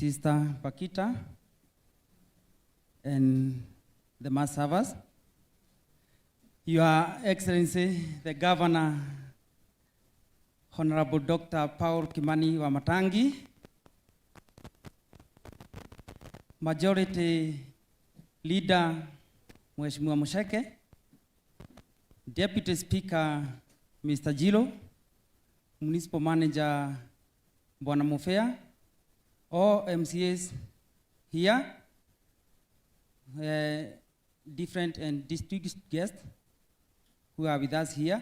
Sister Pakita, and the mass servers, Your Excellency, the Governor, Honorable Dr. Paul Kimani Wamatangi, Majority Leader Mheshimiwa Musheke, Deputy Speaker Mr. Jilo, Municipal Manager Bwana Mufea, all MCAs here, different and distinguished guests who are with us here.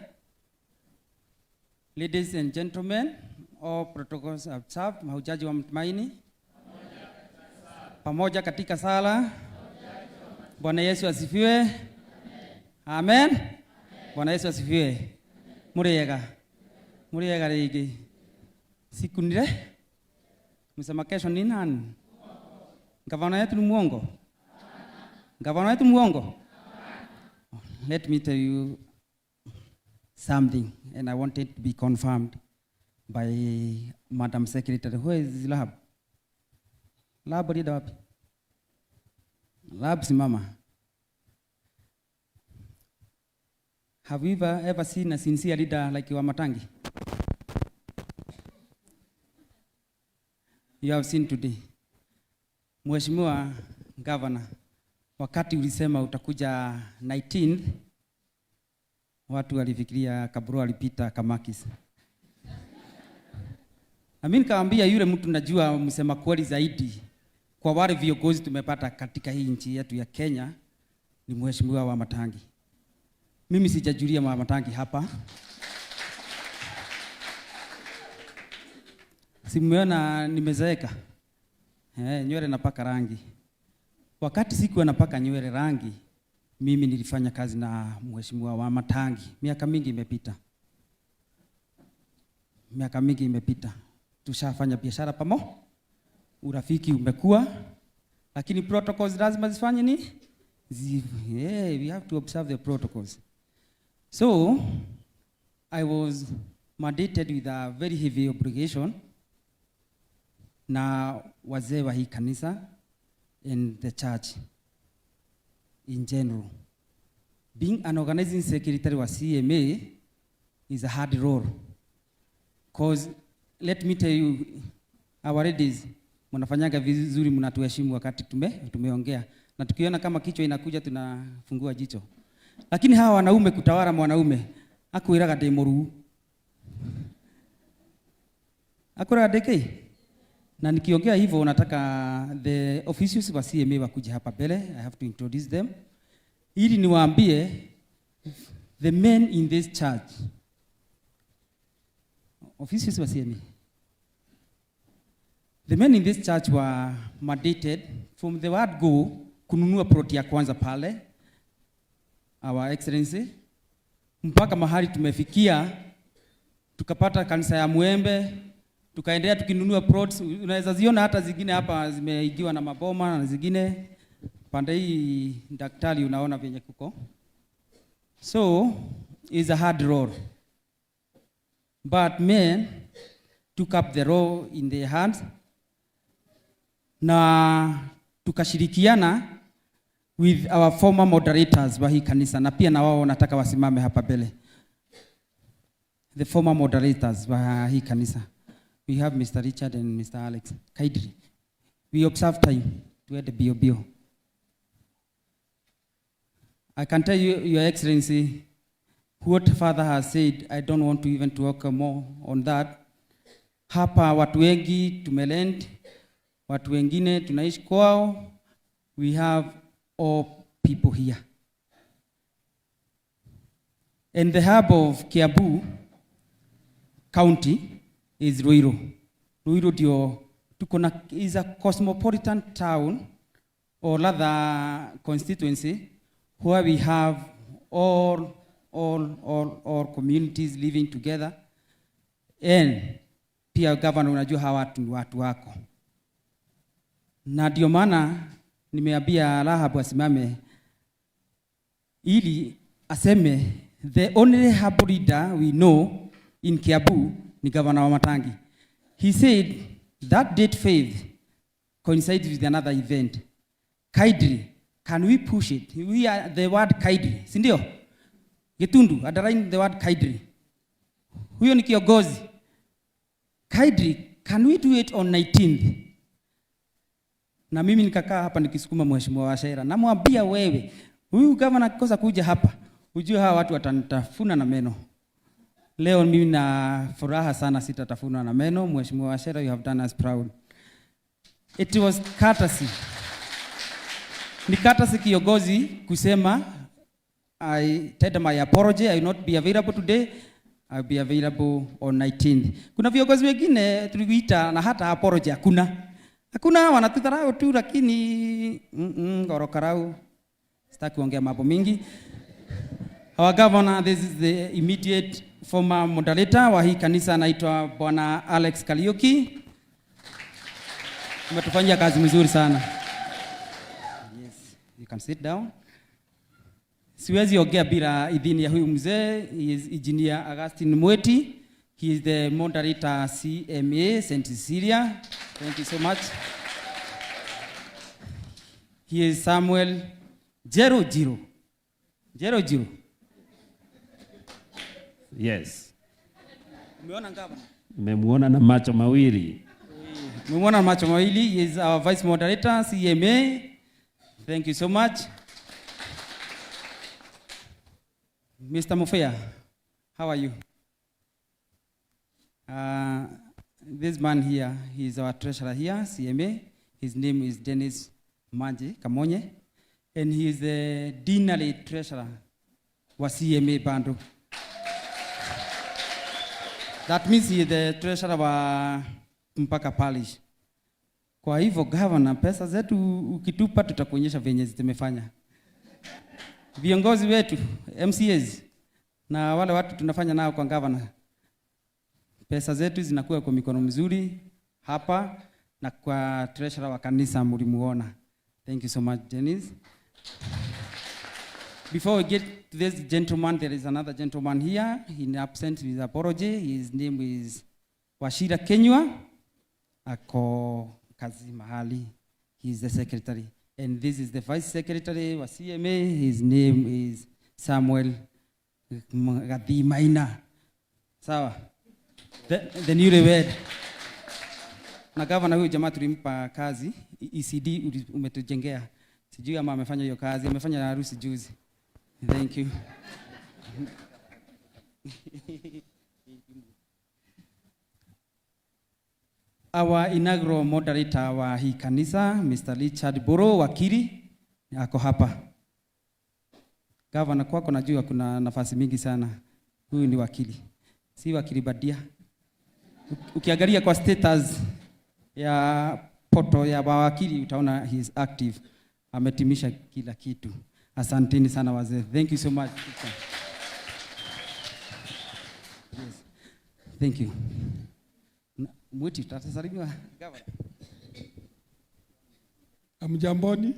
Ladies and gentlemen, all protocols observed. Mahujaji wa matumaini pamoja katika sala. Bwana Yesu asifiwe. Amen. Bwana Yesu asifiwe. Muriega rigi. Siku nile. Msema kesho ni nani? Gavana yetu ni muongo? Gavana yetu muongo? Let me tell you something, and I want it to be confirmed by Madam Secretary. Who is Lab? Lab leader wapi? Lab simama. Have you ever seen a sincere leader like Wamatangi? You have seen today. Mheshimiwa Governor, wakati ulisema utakuja 19th, watu walifikiria Kaburu alipita Kamakis. Mimi nikaambia yule mtu najua msema kweli zaidi kwa wale viongozi tumepata katika hii nchi yetu ya Kenya ni Mheshimiwa Wamatangi. Mimi sijajulia Wamatangi hapa. Simuona nimezeeka. Nywele napaka rangi. Wakati siku napaka nywele rangi, mimi nilifanya kazi na Mheshimiwa Wamatangi. Miaka mingi imepita. Tushafanya biashara pamoja. Urafiki umekuwa. Lakini protocols lazima zifanye ni? We have to observe the protocols. So, I was mandated with a very heavy obligation na wazee wa hii kanisa and the church in general. Being an organizing secretary wa CMA is a hard role. Because let me tell you, our ladies, mnafanyanga vizuri, mnatuheshimu wakati tumeongea. Na tukiona kama kichwa inakuja tunafungua jicho. Lakini hawa wanaume kutawala mwanaume, akuiraga demoru. Akura deke. Na nikiongea hivyo nataka the officials wa CMA wakuje hapa mbele. I have to introduce them. Ili niwaambie the men in this church. Officials wa CMA. The men in this church were mandated from the word go kununua ploti ya kwanza pale. Our Excellency. Mpaka mahali tumefikia tukapata kanisa ya Mwembe. Tukaendelea tukinunua plots, unaweza ziona hata zingine hapa zimeigiwa na maboma na zingine pande hii daktari unaona venye kuko. So is a hard role. But men took up the role in their hands na tukashirikiana with our former moderators wa hii kanisa na pia na wao nataka wasimame hapa mbele. The former moderators wa hii kanisa. We have Mr. Richard and Mr. Alex Kaidri. We observe time to add the bio. I can tell you, Your Excellency, what Father has said, I don't want to even talk more on that. Hapa watu wengi tumelend, watu wengine tunaishi kwao. We have all people here. And the hub of Kiambu County is Ruiru. Ruiru ndio is a cosmopolitan town or rather constituency where we have all communities living together. And pia governor unajua hawa watu wako. Na ndio maana nimeambia Rahabu asimame ili aseme the only hub leader we know in Kiambu ni Governor Wamatangi. He said that date faith coincides with another event. Kindly, can we push it? We are the word kindly, si ndio? Gitundu, underline the word kindly. Huyo ni kiongozi. Kindly, can we do it on 19th? Na mimi nikakaa hapa nikisukuma mheshimiwa Wachira. Namwambia wewe, huyu gavana akikosa kuja hapa, ujue hawa watu watanitafuna na meno. Leo mimi na furaha sana sitatafuna na meno. Mheshimiwa Wachira, you have done us proud. It was courtesy. Ni courtesy kiongozi kusema I tender my apology, I will not be available today. I'll be available on 19th. Kuna viongozi wengine tuliita na hata apology hakuna. Hakuna, wanatudharau tu lakini ngorokarau. Sitaki kuongea mambo mingi. Our governor, this is the immediate former moderator wa hii kanisa, anaitwa Bwana Alex Kariuki. Umetufanyia kazi mzuri sana. Yes, you can sit down. Siwezi ongea bila idhini ya huyu mzee. He is Engineer Augustine Mweti. He is the moderator CMA St. Cecilia. Thank you so much. He is Samuel Jero. Yes. Umeona ngava? Nimemuona na macho mawili. Umemuona na macho mawili. He is our vice moderator CMA. Thank you so much. Mr. Mufea, how are you? This man here, he is our treasurer here, CMA. His name is Dennis Manji Kamonye, and he is the deanery treasurer wa CMA bando. That means he is the treasurer wa mpaka parish. Kwa hivyo governor, pesa zetu ukitupa tutakuonyesha venye zimefanya. Viongozi wetu, MCAs, na wale watu tunafanya nao kwa governor, pesa zetu zinakuwa kwa mikono mzuri hapa na kwa treasurer wa kanisa mlimuona. Thank you so much, Dennis. Before we get to this gentleman, there is another gentleman here. In absence with apology. His name is Wachira Kenywa. Ako kazi mahali. He is the secretary. And this is the vice secretary wa CMA. His name is Samuel Gathi Maina. Sawa. The newlywed. Na gavana huyu jamaa tulimpa kazi, ECD umetujengea. Sijui ama amefanya hiyo kazi, amefanya harusi juzi. Thank you. Our inaugural moderator wa hii kanisa, Mr. Richard Boro, wakili, ako hapa. Gavana, kwako najua kuna nafasi mingi sana. Huyu ni wakili. Si wakili badia. Ukiangalia kwa status ya poto ya wakili utaona he is active. Ametimisha kila kitu. Asanteni sana wazee. Thank you so much. Yes. Thank you. Mwiti tutasalimiwa gavana. Amjamboni.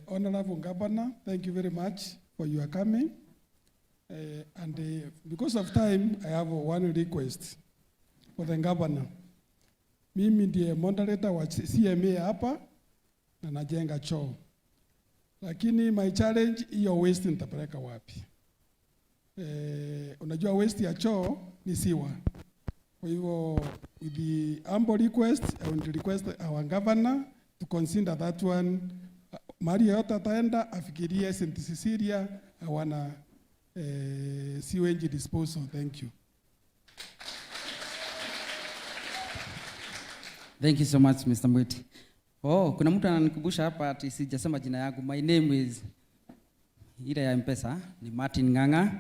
Honorable Governor, thank you very much for your coming. Because of time, I have one request for the governor. Mimi ndiye moderator wa CMA hapa na najenga choo. Lakini my challenge, hiyo waste nitapeleka wapi? Unajua waste ya choo ni siwa. Kwa hivyo, with the humble request, I want to request our governor to consider that one. Mahali yote ataenda afikirie St. Cecilia hawana sewage disposal. Thank you. Thank you so much, Mr. Mwiti. Oh, kuna mtu ananikumbusha hapa ati sijasema jina yangu. My name is, ile ya M-Pesa ni Martin Ng'ang'a,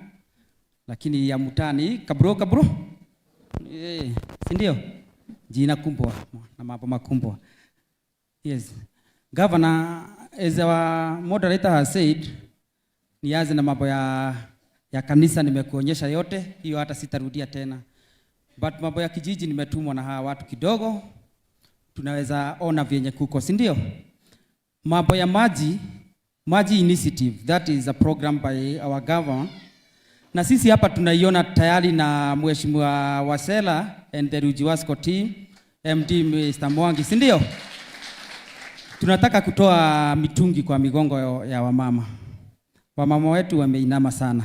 lakini ya mutani kabro. Si ndio? Jina kumbwa na mambo makumbwa. Yes. Governor, as our moderator has said, nianze na mambo ya kanisa nimekuonyesha yote, hiyo hata sitarudia tena. But mambo ya kijiji nimetumwa na hawa watu kidogo. Tunaweza ona vyenye kuko, si ndio? Mambo ya maji initiative, that is a program by our governor. Na sisi hapa tunaiona tayari na Mheshimiwa Wasela and the Rujiwasco team. MD Mr. Mwangi, si ndio? Tunataka kutoa mitungi kwa migongo ya wamama. Wamama wetu wameinama sana.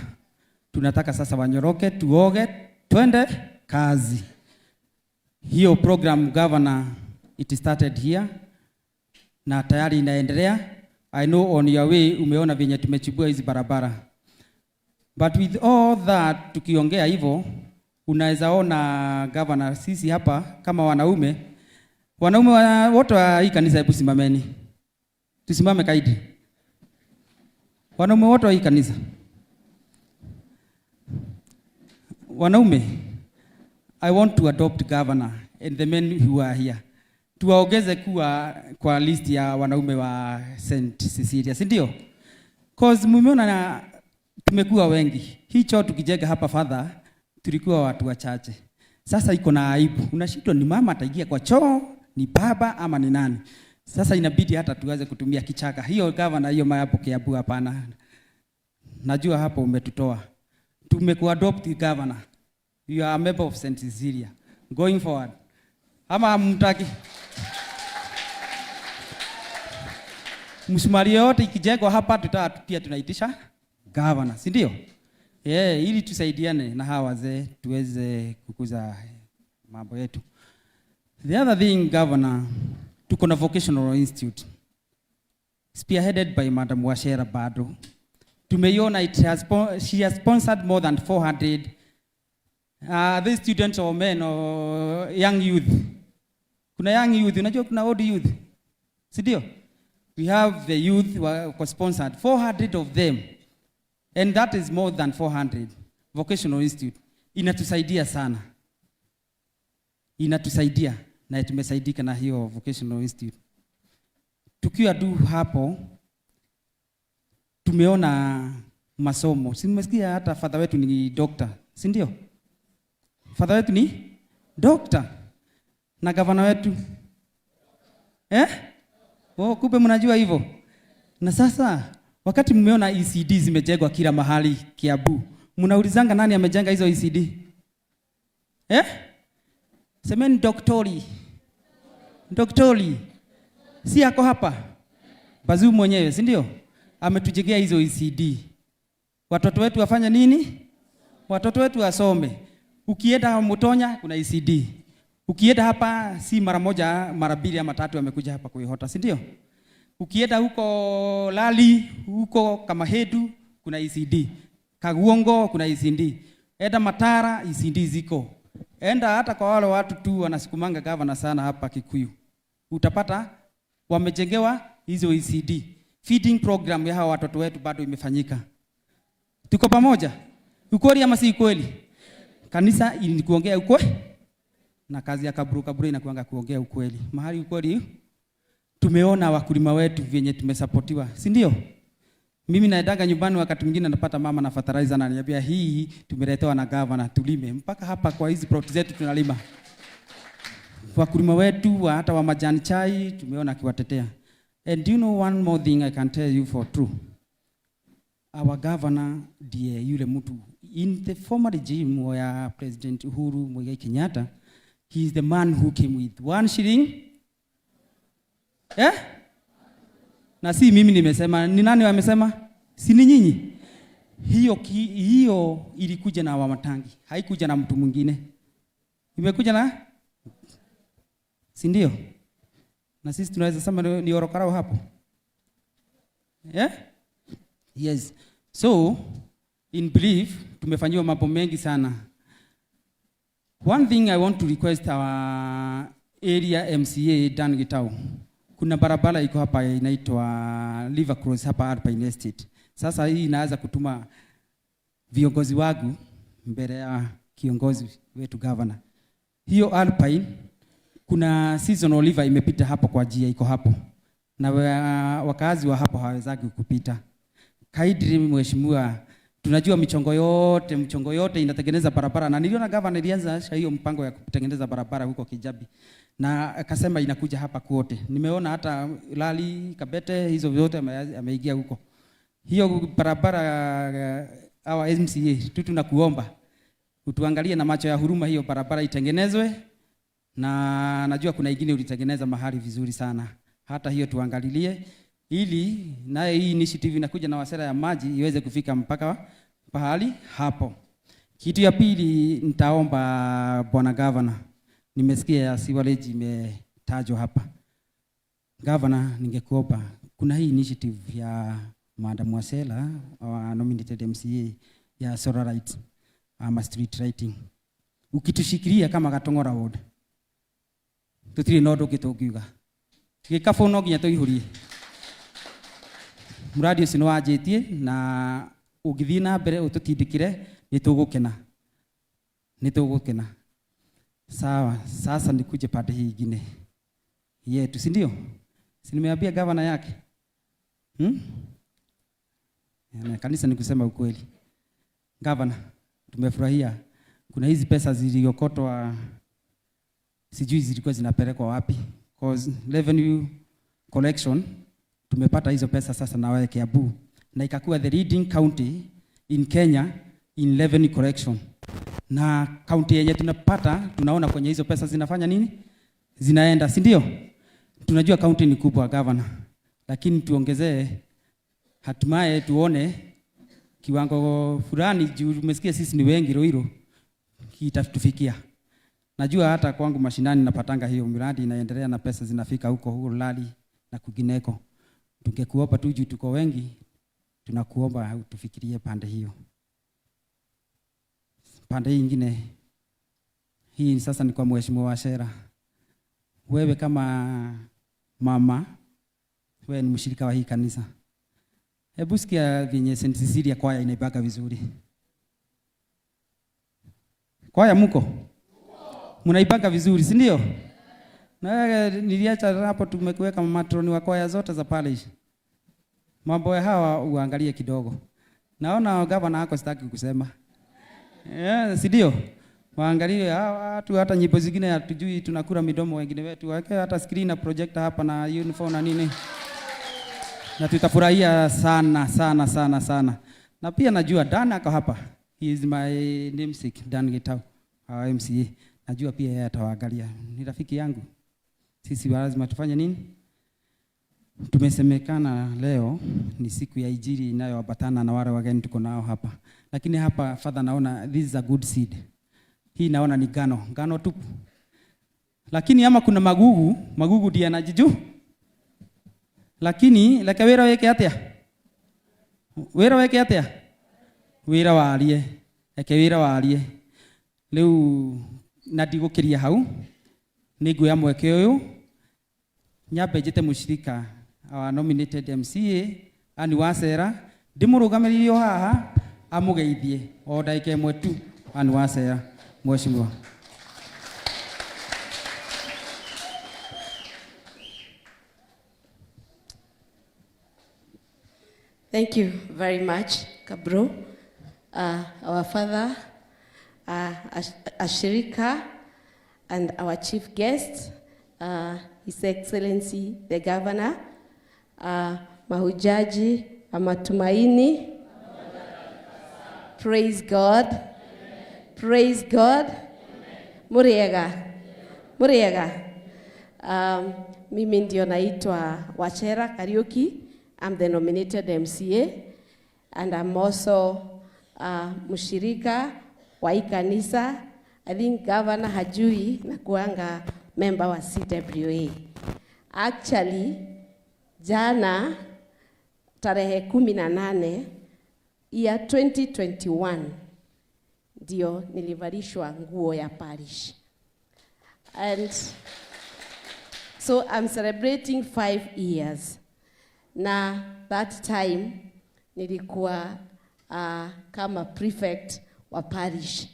Tunataka sasa wanyoroke, tuoge, twende kazi. Hiyo program governor, it started here na tayari inaendelea. I know on your way umeona venye tumechibua hizi barabara. But with all that, tukiongea hivyo, unaweza ona governor, sisi hapa kama wanaume wote wa hii kanisa, hebu simameni. Tusimame kaidi. Wanaume wote wa hii kanisa. Wanaume, I want to adopt governor and the men who are here. Tuwaongeze kuwa kwa list ya wanaume wa St. Cecilia, si ndio? Cause mumeona na tumekuwa wengi. Hicho tukijenga hapa father, tulikuwa watu wachache. Sasa iko na aibu. Unashindwa ni mama ataingia kwa choo, ni baba ama ni nani? Sasa inabidi hata tuweze kutumia kichaka. Hiyo governor, hiyo mayapo kiabu hapana. Najua hapo umetutoa. Tumekuadopt governor. You are a member of St. Cecilia. Going forward. Ama mtaki. Msumari yote ikijengwa hapa pia tunaitisha governor, si ndio? Ili tusaidiane na hawa wazee tuweze kukuza mambo yetu. The other thing, governor, tuko na vocational institute spearheaded by Madam Wachera Bado. Tumeiona she has sponsored more than 400 these students or men or young youth. Kuna young youth, unajua kuna old youth, si ndio? We have the youth who sponsored 400 of them, and that is more than 400. Vocational institute inatusaidia sana, inatusaidia na tumesaidika na hiyo vocational institute. Tukiwa hapo tumeona masomo. Si mmesikia hata father wetu ni doctor, si ndio? Father wetu ni doctor na governor wetu kumbe mnajua hivyo. Na sasa wakati mmeona ECD zimejengwa kila mahali Kiambu, mnaulizanga nani amejenga hizo ECD? Semeni doktori. Si yako hapa? Bazu mwenyewe, si ndio? Ametujengea hizo ECD. Watoto wetu wafanya nini? Watoto wetu wasome. Ukienda Mutonya kuna ECD. Ukienda hapa si mara moja, mara mbili ama tatu amekuja hapa kuihota, si ndio? Ukienda huko Lali, huko Kamahedu kuna ECD. Kaguongo kuna ECD. Enda Matara ECD ziko. Enda hata kwa wale watu tu wanasukumanga governor sana hapa Kikuyu. Utapata wamejengewa hizo ECD. Feeding program ya hawa watoto wetu bado imefanyika. Tuko pamoja? Ukweli ama si kweli? Kanisa ili kuongea ukweli na kazi ya kaburu inakuanga kuongea ukweli. Mahali ukweli tumeona wakulima wetu vyenye tumesapotiwa, si ndio? Mimi naendaga nyumbani wakati mwingine napata mama na fertilizer na ananiambia hii tumeletewa na governor tulime. Mpaka hapa kwa hizi plot zetu tunalima. Wakulima wetu hata wa majani chai tumeona akiwatetea. And do you know one more thing I can tell you for true? Our governor ndiye yule mtu in the former regime ya President Uhuru Muigai Kenyatta, he is the man who came with 1 shilling. Na si mimi nimesema, ni nani wamesema? Si ni nyinyi. Hiyo ilikuja na Wamatangi, haikuja na mtu mwingine. Imekuja na, si ndio? Na sisi tunaweza sema ni orokarao hapo. Yes. So, in brief, tumefanywa mambo mengi sana. One thing I want to request our area MCA Dan Gitau. Kuna barabara iko hapa inaitwa River Cross hapa Alpine Estate. Sasa hii inaanza kutuma viongozi wangu mbele ya kiongozi wetu governor. Hiyo Alpine kuna seasonal river imepita hapo kwa njia iko hapo. Na wakazi wa hapo hawezagi kupita. Kaidri mheshimiwa, tunajua mchongo yote inatengeneza barabara, na niliona governor alianza hiyo mpango ya kutengeneza barabara huko Kijabi. Na akasema inakuja hapa kwote. Nimeona hata Lali, Kabete, hizo vyote ameingia huko. Hiyo barabara our MCA tunakuomba utuangalie na macho ya huruma, hiyo barabara itengenezwe na najua kuna ingine ulitengeneza mahali vizuri sana. Hata hiyo tuangalilie, ili naye hii initiative inakuja na Wasera ya maji iweze kufika mpaka pahali hapo. Kitu ya pili nitaomba Bwana Governor, nimesikia ya sewerage imetajwa hapa. Governor, ningekuomba kuna hii initiative ya Madam Wasela nominated MCA ya solar light ama street lighting. Ukitushikilia kama Gatongora ward, tutiri nodo gitugiuga gikabu no nginya tuihurie muradi ucio wajitie, na ugithii na mbere ututindikire nitugukena. Sawa, sasa nikuje pande hii ingine yetu, si ndio? Si nimeambia governor yake kanisa ni kusema ukweli. Governor, tumefurahia kuna hizi pesa ziliokotwa, sijui zilikuwa zinapelekwa wapi, cause revenue collection tumepata hizo pesa sasa na wewe Kiambu, na ikakuwa the leading county in Kenya in revenue collection. Na county yenye tunapata, tunaona kwenye hizo pesa zinafanya nini, zinaenda, si ndio? Tunajua county ni kubwa Governor, lakini tuongezee, hatimaye tuone kiwango fulani, juu umesikia sisi ni wengi Ruiru, kitatufikia. Najua hata kwangu mashinani napatanga hiyo miradi inaendelea na pesa zinafika huko Lali na kugineko. Tungekuomba tu juu tuko wengi, tunakuomba tufikirie pande hiyo. Pande hii nyingine, hii sasa ni kwa Mheshimiwa Wasera. Wewe kama mama, wewe ni mshirika wa hii kanisa. Hebu sikia venye St. Cecilia kwaya inaibaka vizuri. Kwaya mko? Mnaibaka vizuri, si ndio? Na niliacha hapo tumekuweka matroni wa kwaya zote za parish. Mambo ya hawa uangalie kidogo. Naona gavana wako sitaki kusema. Si ndio? Waangalie watu, hata nyimbo zingine hatujui, tunakula midomo wengine wetu. Wake hata screen na projector hapa na uniform na nini. Na tutafurahia sana sana sana sana. Na pia najua Dan ako hapa. He is my namesake, Dan Gitau, our MCA. Najua pia yeye atawaangalia. Ni rafiki yangu. Sisi lazima tufanye nini? Tumesemekana leo ni siku ya Injili inayoambatana na wale wageni tuko nao hapa. Lakini hapa Father, naona this is a good seed. Hii naona ni ngano tupu. Lakini ama kuna magugu ndiye anajiju. Lakini leke wera weke atia. Wera weke atia. Wera walie. Leke wera walie. Leo ndigũkĩria hau nĩngũya mweke ũyũ nyambe njĩte mũcirika our nominated MCA Anne Wasera ndĩmũrũgamĩrĩrie haha amũgeithie o ndagĩka ĩmwe tu. Anne Wasera, Mheshimiwa. Thank you very much, Kabro. Our father, Ashirika, and our chief guest, His Excellency the Governor, mahujaji wa matumaini. Praise God. Amen. Praise God. Muriega. Mimi ndio naitwa Wachera Kariuki. I'm the nominated MCA, and I'm also mshirika wa hii kanisa. I think Governor hajui na kuanga member wa CWA. Actually, jana tarehe 18 ya 2021 ndio nilivalishwa nguo ya parish. And so I'm celebrating 5 years. Na that time nilikuwa kama prefect wa parish.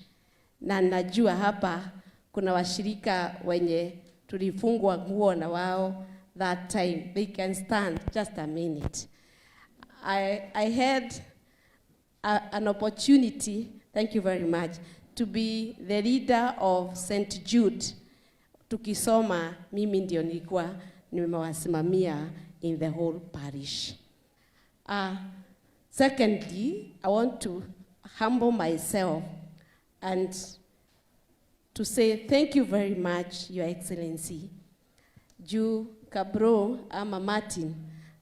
Na najua hapa kuna washirika wenye tulifungwa nguo na wao that time. They can stand just a minute. I had an opportunity, thank you very much, to be the leader of St. Jude. Tukisoma, mimi ndio nilikuwa nimewasimamia in the whole parish. Secondly, I want to humble myself and to say thank you very much, Your Excellency. Juu Kabro ama Martin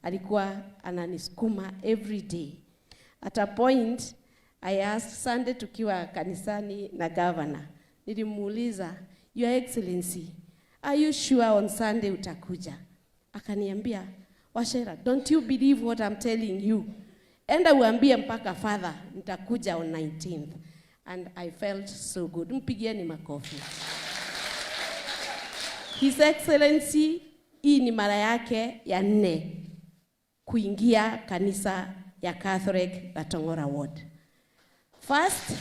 alikuwa ananisukuma every day. At a point, I asked Sunday tukiwa kanisani na governor. Nilimuuliza, Your Excellency, are you sure on Sunday utakuja? Akaniambia, Wachera, don't you believe what I'm telling you? Enda uambie mpaka father, nitakuja on 19th. And I felt so good. Mpigieni makofi. His Excellency, hii ni mara yake ya 4 kuingia kanisa ya Catholic la Tongora Ward. First,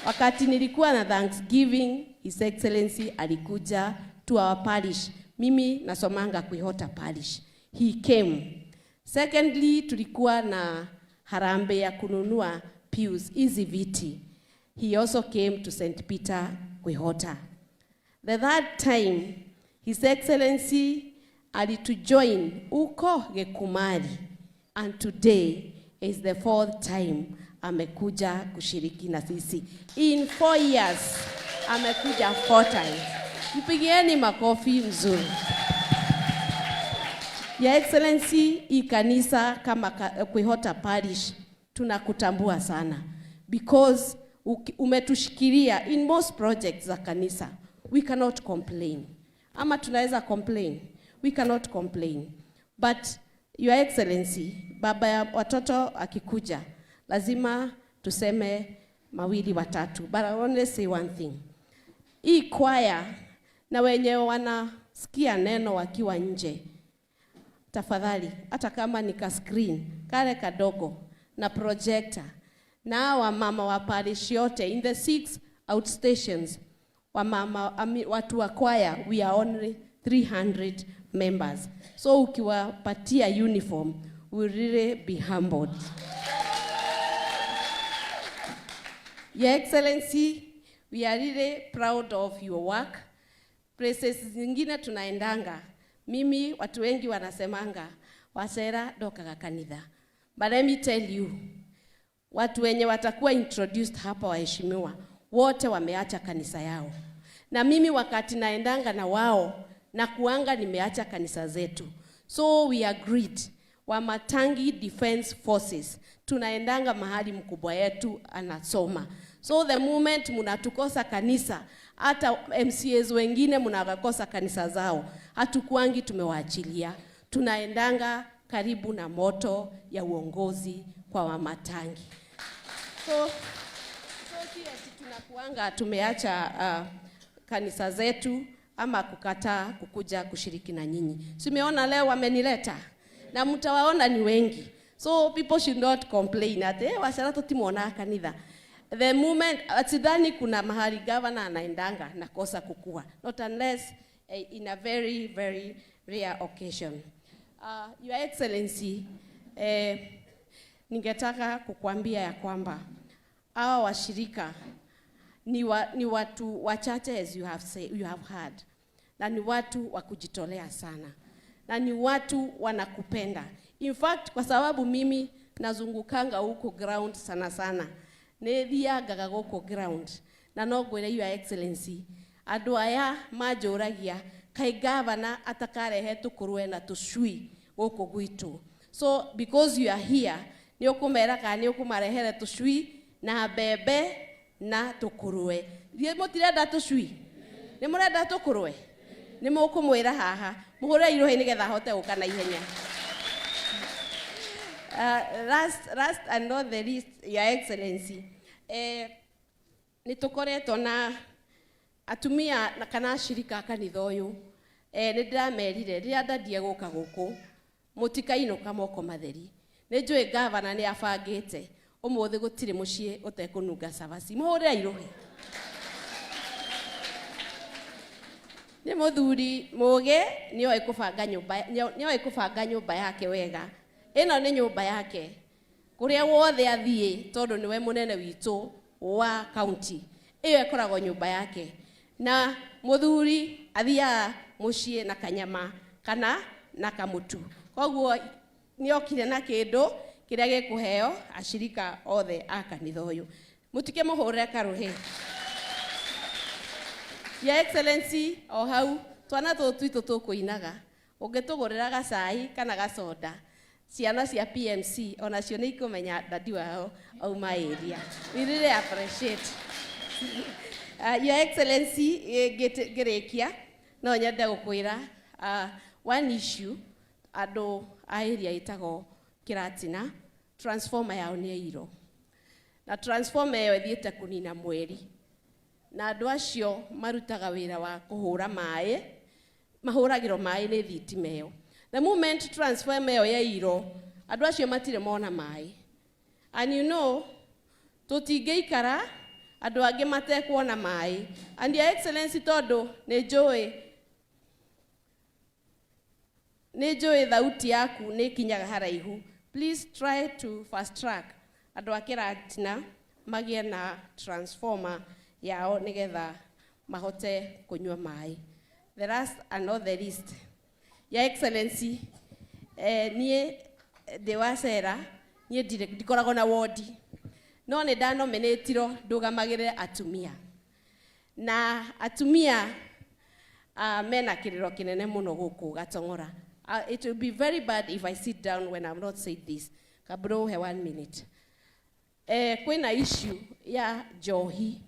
wakati nilikuwa na Thanksgiving, His Excellency alikuja to our parish. Mimi nasomanga Kuihota parish. He came. Secondly, tulikuwa na harambee ya kununua pews, hizi viti. He also came to St. Peter Kuihota. The third time, His Excellency alitujoin uko Gekumari. And today is the 4th time amekuja kushiriki na sisi. In 4 years, amekuja 4 times. Mpigieni makofi mzuri. Your Excellency, hii kanisa kama Kuihota Parish, tunakutambua sana. Because umetushikilia in most projects za kanisa. We cannot complain. Ama tunaweza complain. We cannot complain. But Your Excellency, baba ya watoto akikuja, lazima tuseme mawili watatu. But I want to say one thing. Hii kwaya na wenye wanasikia neno wakiwa nje, tafadhali, hata kama ni ka screen, kale kadogo, na projector, na wamama wa parish yote, in the 6 outstations, watu wa kwaya, we are only 300 members. So ukiwapatia uniform, we really be humbled. Your Excellency, we are really proud of your work. Places zingine tunaendanga, mimi watu wengi wanasemanga, Wachera dokaga kanitha. But let me tell you, watu wenye watakuwa introduced hapa waheshimiwa, wote wameacha kanisa yao. Na mimi wakati naendanga na wao, na kuanga nimeacha kanisa zetu. So we agreed, Wamatangi Defense Forces, tunaendanga mahali mkubwa yetu anasoma. So the moment munatukosa kanisa, hata MCAs wengine munagakosa kanisa zao, hatukuangi tumewaachilia. Tunaendanga karibu na moto ya uongozi kwa Wamatangi. So tunakuanga tumeacha kanisa zetu ama kukataa kukuja kushiriki na nyinyi. Simeona leo wamenileta na mtawaona ni wengi. So people should not complain at Wachera tutimuona kanitha. The moment atidhani kuna mahali governor anaendanga nakosa kukua. Not unless in a very very rare occasion. Your Excellency, ningetaka kukuambia ya kwamba hawa washirika ni watu wachache as you have heard. Na ni watu wa kujitolea sana. Na ni watu wanakupenda. In fact, kwa sababu mimi nazungukanga huko ground sana sana. Nethiangaga huko ground. Na no ngwire Your Excellency, andu aya majoragia kai governor atakarehe tukurwe na tucui huko gwitu. So because you are here, ni ukumera kana ni ukumarehere tucui na bebe na tukurwe. Thie mutirenda tucui? Ni murenda tukurwe? Ni mukumwira haha muhura irohe nigetha hote guka na ihenya. Last and not the least, Your Excellency, nitukoretwo na atumia na kana shirika kanitha uyu nindiramerire riria ndathie guka guku mutikainũka moko matheri. Nĩnjũĩ governor nĩ abangĩte ũmũthĩ gũtirĩ mũciĩ ũtekũnunga cabaci. Mũhũrĩra irohe. Nĩ mũthuri mũũgĩ nĩoĩ kũbanga nyũmba yake wega. Ĩno nĩ nyũmba yake. Kũrĩa wothe athiĩ tondũ nĩwe mũnene witũ wa county. Ĩyo ĩkoragwo nyũmba yake. Na mũthuri athiaga mũciĩ na kanyama kana na kamutu. Koguo niokire na kĩndũ kĩrĩa gĩkũheo ashirika othe a kanitha ũyũ. Mũtike mũhũrĩre karũhĩ. Your Excellency, o hau, twana tũtũ tũkũinaga, ũngĩtũgũrĩra gacai kana gacoda, ciana cia PMC, onacio nĩ ikũmenya dadi wao auma area. We really appreciate. Your Excellency, ngĩrĩkia, no nyende gũkwĩra, one issue, andũ a area ĩtagwo Kĩratina, transformer yao nĩ yairwo. Na transformer ĩyo ĩthiĩte kũnina mweri. Na andũ acio marutaga wĩra wa kũhũra maĩ, mahũragĩrwo maĩ nĩ thitima ĩyo. The moment transformer ĩyo yairwo, andũ acio matirĩ mona maĩ. And you know, tũtingĩikara andũ angĩ matekuona maĩ. And Your Excellency, tondũ nĩ njũĩ thauti yaku nĩ kinyaga haraihu, please try to fast track andũ a Kĩratina magĩe na transformer yao nĩgetha mahote kũnyua maĩ. The last and not the least, Your Excellency, niĩ ndĩ wa Cera, niĩ ndikoragwo na wodi, no nĩ ndanominĩtirwo ndũgamagĩrĩre atumia. Na atumia mena kĩrĩro kĩnene mũno gũkũ Gatong'ora. It will be very bad if I sit down when I'm not saying this. Kabro he 1 minute. Kwĩna issue ya njohi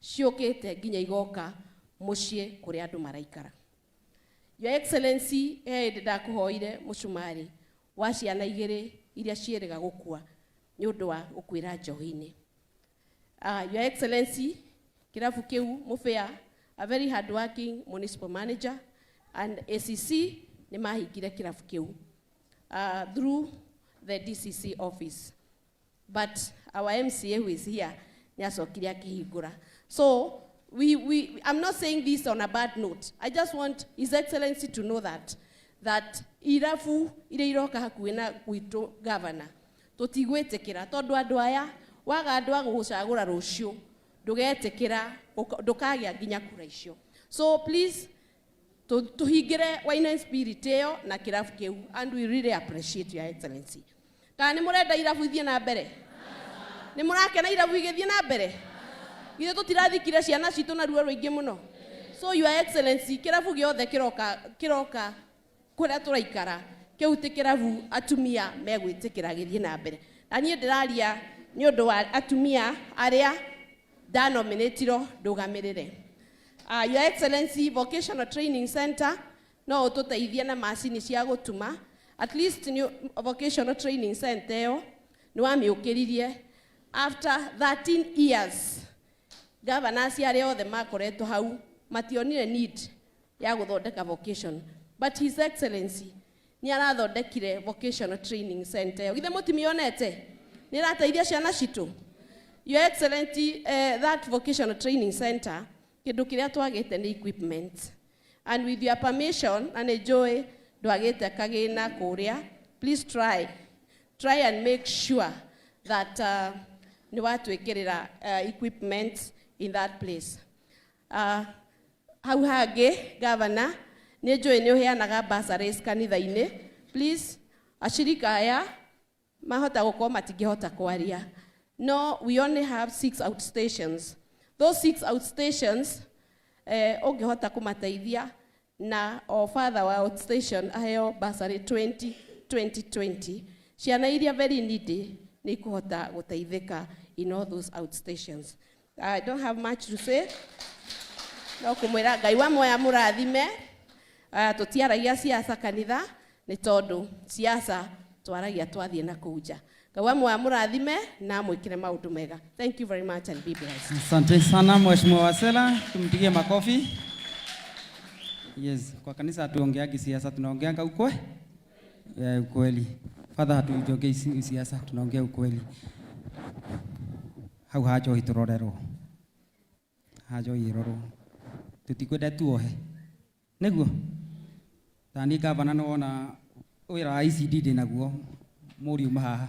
ciũkĩte nginya igoka mũciĩ kũrĩa andũ maraikara. Your Excellency, ndakũhoire mũcumari wa ciana 2 iria ciĩrĩga gũkua nĩ ũndũ wa gũkuĩra njohi-inĩ. Your Excellency, kĩrabu kĩu mũbĩa, a very hard working municipal manager, and ACC nĩ mahingire kĩrabu kĩu through the DCC office. But our MCA who is here, nĩacokire akĩhingũra. So I'm not saying this on a bad note. I just want His Excellency to know that irabu iria iroka hakuhĩ na gwitũ governor, tũtigwĩtĩkĩra tondũ andũ aya waga andũ a gũgũcagũra rũciũ, ndũgetĩkĩra ndũkagĩa nginya kura icio. So please, tuhingire wine spirit ĩyo na kĩrabu kĩu, and we really appreciate Your Excellency. Kana nĩ mũrenda irabu ithiĩ na mbere? Nĩ mũrakena irabu igĩthiĩ na mbere? Githĩ tũtirathikire ciana citũ na ruo rũingĩ mũno? So Your Excellency, kĩrabu gĩothe kĩroka kũrĩa tũraikara, kĩu ti kĩrabu atumia megwĩtĩkĩra gĩthiĩ na mbere. Na niĩ ndĩraria nĩ ũndũ wa atumia arĩa ndanominĩtirwo ndũgamĩrĩre. Your Excellency, Vocational Training Center no ũtũteithie na macini cia gũtuma. At least Vocational Training Center ĩyo nĩ wamĩũkĩririe after 13 years. Governors arĩa othe makoretwo hau mationire need ya gũthondeka vocation. But His Excellency nĩ arathondekire Vocational Training Center ĩyo. Githĩ mũtimĩonete? Nĩ ĩrateithia ciana citũ. Your Excellency, that Vocational Training Center, kĩndũ kĩrĩa twagĩte nĩ equipment. And with your permission, na nĩ njũĩ ndwagĩte kagĩna kũrĩa, please try and make sure that nĩ watwĩkĩrĩra equipment in that place. Hau hangĩ, Governor, nĩ njũĩ nĩ ũheanaga bursaries kanitha-inĩ. Please, ashirika aya mahota gũkorwo matingĩhota kwaria. No, we only have 6 outstations. Those 6 outstations, ũngĩhota kũmateithia na o father wa outstation aheo bursary 2020. Ciana iria very needy nĩ ikũhota gũteithĩka in all those outstations. I don't have much to say. No kũmwĩra Ngai wa moya mũrathime. Tũtiaragia siasa kanitha nĩ tondũ siasa twaragia twathiĩ na kũu nja. Ngai wa moya mũrathime na mwĩkĩre maũndũ mega. Thank you very much and be blessed. Asante sana Mheshimiwa Wasela, tumpigie makofi. Yes, kwa kanisa hatuongeagi siasa, tunaongeanga ukweli. Father, hatuongei siasa, tunaongea ukweli. Hau hajo itororero. Hajo iroro. Tutikwenda tuohe. Nĩguo. Tani gavana no ona wĩra ICD ndĩ naguo mũriuma haha.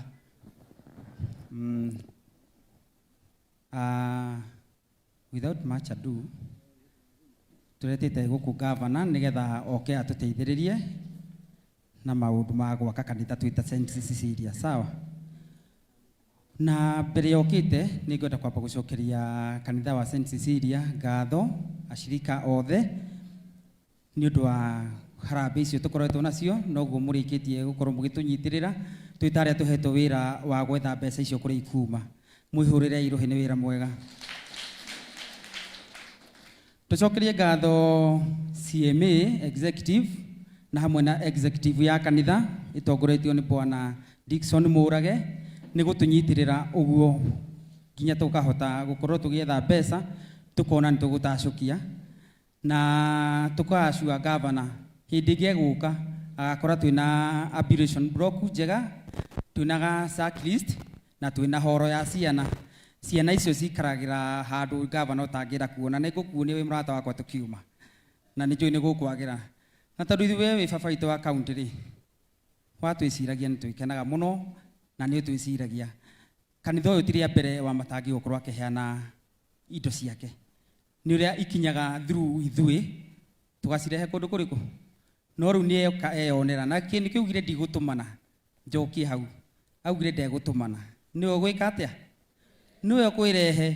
Without much ado, turetete gũkũ gavana nĩgetha oke atũteithĩrĩrie na maũndũ ma gwaka kanitha twĩta St. Cecilia, sawa? na mbere yokite nĩ ngwenda kwamba gũcokeria kanitha wa St Cecilia ngatho ashirika othe nĩ ũndũ wa harambĩ icio tũkoretwo nacio, noguo mũrĩkĩtie gũkorwo mũgĩtũnyitĩrĩra twĩ ta arĩa tũhetwo wĩra wa gwetha mbeca icio kũrĩa ikuma. Mwĩhũrĩre irũhi nĩ wĩra mwega. Tũcokerie ngatho CMA executive na hamwe na executive ya kanitha ĩtongoretio nĩ Bwana Dickson Mũrage nĩ gũtũnyitĩrĩra ũguo nginya tũkahota gũkorwo tũgĩetha mbeca, tũkona nĩ tũgũtacũkia na tũkacua gavana hĩndĩ ĩngĩ egũka agakora twĩna ablution block njega, twĩna sack list na twĩna horo ya ciana. Ciana icio cikaragĩra handũ gavana ũtangĩenda kuona, nĩ ngũkuonia wĩ mũrata wakwa tũkiuma na nĩ njũĩ nĩ gũkwagĩra. Na tondũ ithuĩ wĩ baba witũ wa kaũntĩ rĩ, watwĩciragia nĩ twĩkenaga mũno na nĩ twĩciragia kanitha ũyũ ti rĩa mbere wa matangi gũkorwo akĩheana indo ciake, nĩ ũrĩa ikinyaga through ithuĩ tũgacirehe kũndũ kũrĩkũ, no rĩu nĩ eyonera na kĩndũ kĩugire ndigũtũmana njokie hau, augire ndegũtũmana. Nĩwe ũgwĩka atĩa? Nĩwe ũkwĩrehe.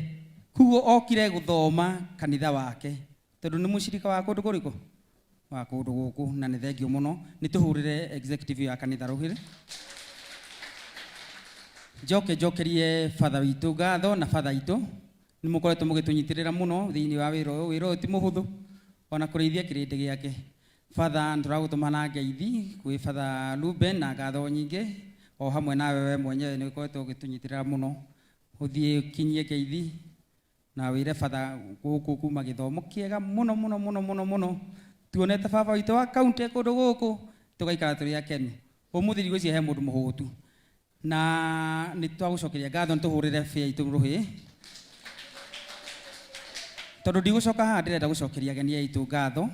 Kuguo okire gũthoma kanitha wake tondũ nĩ mũcirika wa kũndũ kũrĩkũ? Wa kũndũ gũkũ. Na nĩ thengio mũno, nĩ tũhũrĩre executive ya kanitha rũhĩrĩ. Njokerie father witũ ngatho na father itũ nĩ mũkoretwo mũgĩtũnyitĩrĩra mũno thĩinĩ wa wĩra ũyũ. Wĩra ũyũ ti mũhũthũ ona kũrĩithia kĩrĩndĩ gĩake. Father ndũragũtũma na ngeithi kwĩ Father Ruben na ngatho nyingĩ o hamwe nawe we mwenyewe nĩ ũkoretwo ũgĩtũnyitĩrĩra mũno. Ũthiĩ kinyie ngeithi na wĩre Father gũkũ kuma gĩthomo kĩega mũno mũno mũno mũno mũno. Tuonete baba witũ wa kaunti kũndũ gũkũ tũgaikara tũrĩ akenu. Ũmũthĩ ndigwĩciria he mũndũ mũhũtu na nĩ twagũcokeria ngatho nĩ tũhũrĩre bĩa itũ rũhĩ, tondũ ndigũcoka haha ndĩrenda gũcokeria ageni aitũ ngatho